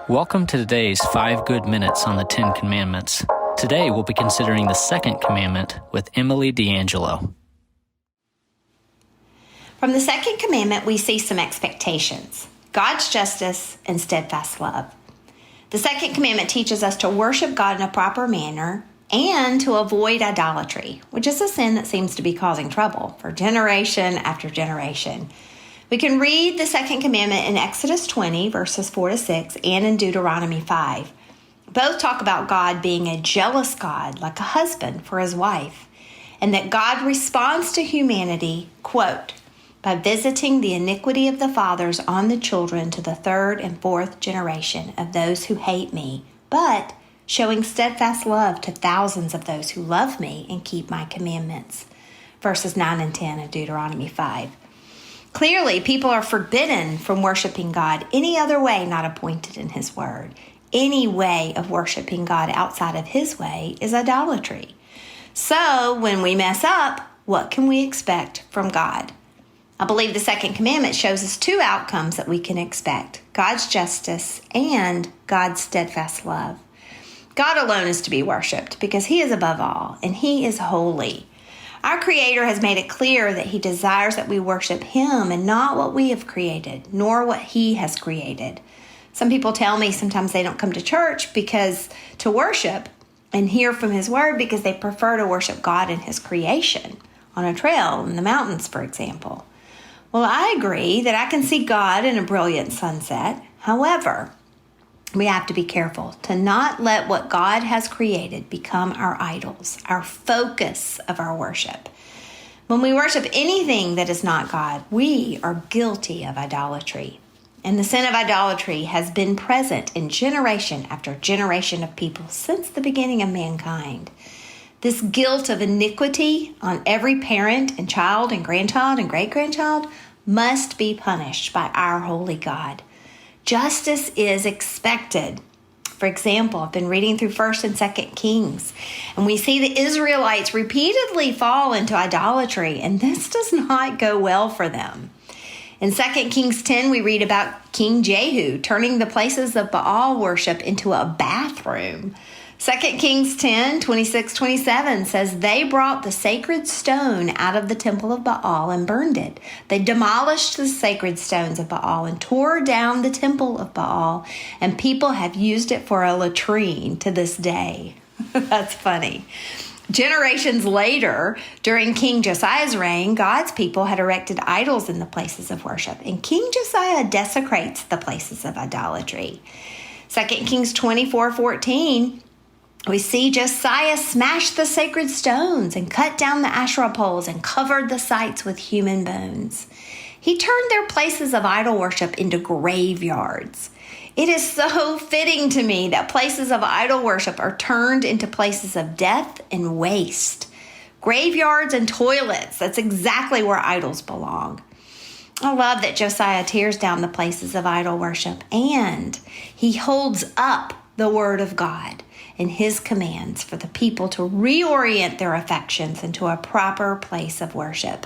Welcome to today's 5 Good Minutes on the 10 Commandments. Today we'll be considering the second commandment with Emily DeAngelo. From the second commandment, we see some expectations: God's justice and steadfast love. The second commandment teaches us to worship God in a proper manner and to avoid idolatry, which is a sin that seems to be causing trouble for generation after generation. We can read the second commandment in Exodus 20, verses 4 to 6, and in Deuteronomy 5. Both talk about God being a jealous God, like a husband for his wife, and that God responds to humanity, quote, by visiting the iniquity of the fathers on the children to the third and fourth generation of those who hate me, but showing steadfast love to thousands of those who love me and keep my commandments. Verses 9 and 10 of Deuteronomy 5. Clearly, people are forbidden from worshiping God any other way not appointed in his word. Any way of worshiping God outside of his way is idolatry. So, when we mess up, what can we expect from God? I believe the second commandment shows us two outcomes that we can expect: God's justice and God's steadfast love. God alone is to be worshiped because he is above all and he is holy. Our Creator has made it clear that he desires that we worship him and not what we have created, nor what he has created. Some people tell me sometimes they don't come to church to worship and hear from his word because they prefer to worship God in his creation, on a trail in the mountains, for example. Well, I agree that I can see God in a brilliant sunset. However, we have to be careful to not let what God has created become our idols, our focus of our worship. When we worship anything that is not God, we are guilty of idolatry. And the sin of idolatry has been present in generation after generation of people since the beginning of mankind. This guilt of iniquity on every parent and child and grandchild and great-grandchild must be punished by our holy God. Justice is expected. For example, I've been reading through 1st and 2nd Kings, and we see the Israelites repeatedly fall into idolatry, and this does not go well for them. In 2 Kings 10, we read about King Jehu turning the places of Baal worship into a bathroom. 2 Kings 10, 26-27 says, they brought the sacred stone out of the temple of Baal and burned it. They demolished the sacred stones of Baal and tore down the temple of Baal, and people have used it for a latrine to this day. That's funny. Generations later, during King Josiah's reign, God's people had erected idols in the places of worship, and King Josiah desecrates the places of idolatry. 2 Kings 24:14, we see Josiah smash the sacred stones and cut down the Asherah poles and covered the sites with human bones. He turned their places of idol worship into graveyards. It is so fitting to me that places of idol worship are turned into places of death and waste. Graveyards and toilets, that's exactly where idols belong. I love that Josiah tears down the places of idol worship and he holds up the word of God and his commands for the people to reorient their affections into a proper place of worship.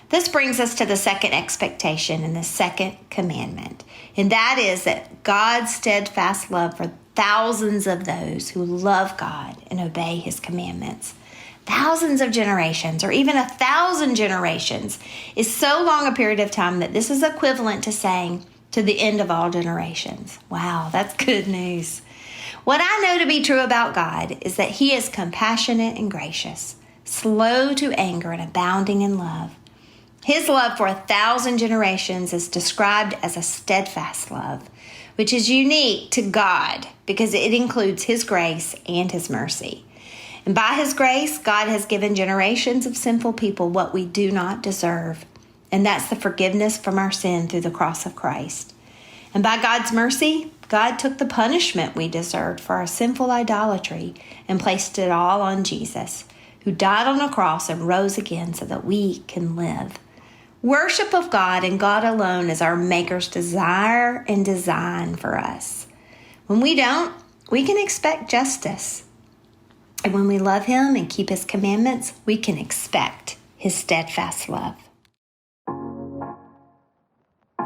This brings us to the second expectation in the second commandment, and that is that God's steadfast love for thousands of those who love God and obey his commandments. Thousands of generations, or even 1,000 generations, is so long a period of time that this is equivalent to saying to the end of all generations. Wow, that's good news. What I know to be true about God is that he is compassionate and gracious, slow to anger and abounding in love. His love for 1,000 generations is described as a steadfast love, which is unique to God because it includes his grace and his mercy. And by his grace, God has given generations of sinful people what we do not deserve, and that's the forgiveness from our sin through the cross of Christ. And by God's mercy, God took the punishment we deserved for our sinful idolatry and placed it all on Jesus, who died on a cross and rose again so that we can live. Worship of God and God alone is our Maker's desire and design for us. When we don't, we can expect justice. And when we love him and keep his commandments, we can expect his steadfast love.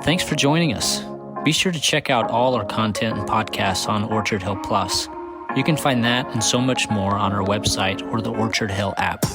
Thanks for joining us. Be sure to check out all our content and podcasts on Orchard Hill Plus. You can find that and so much more on our website or the Orchard Hill app.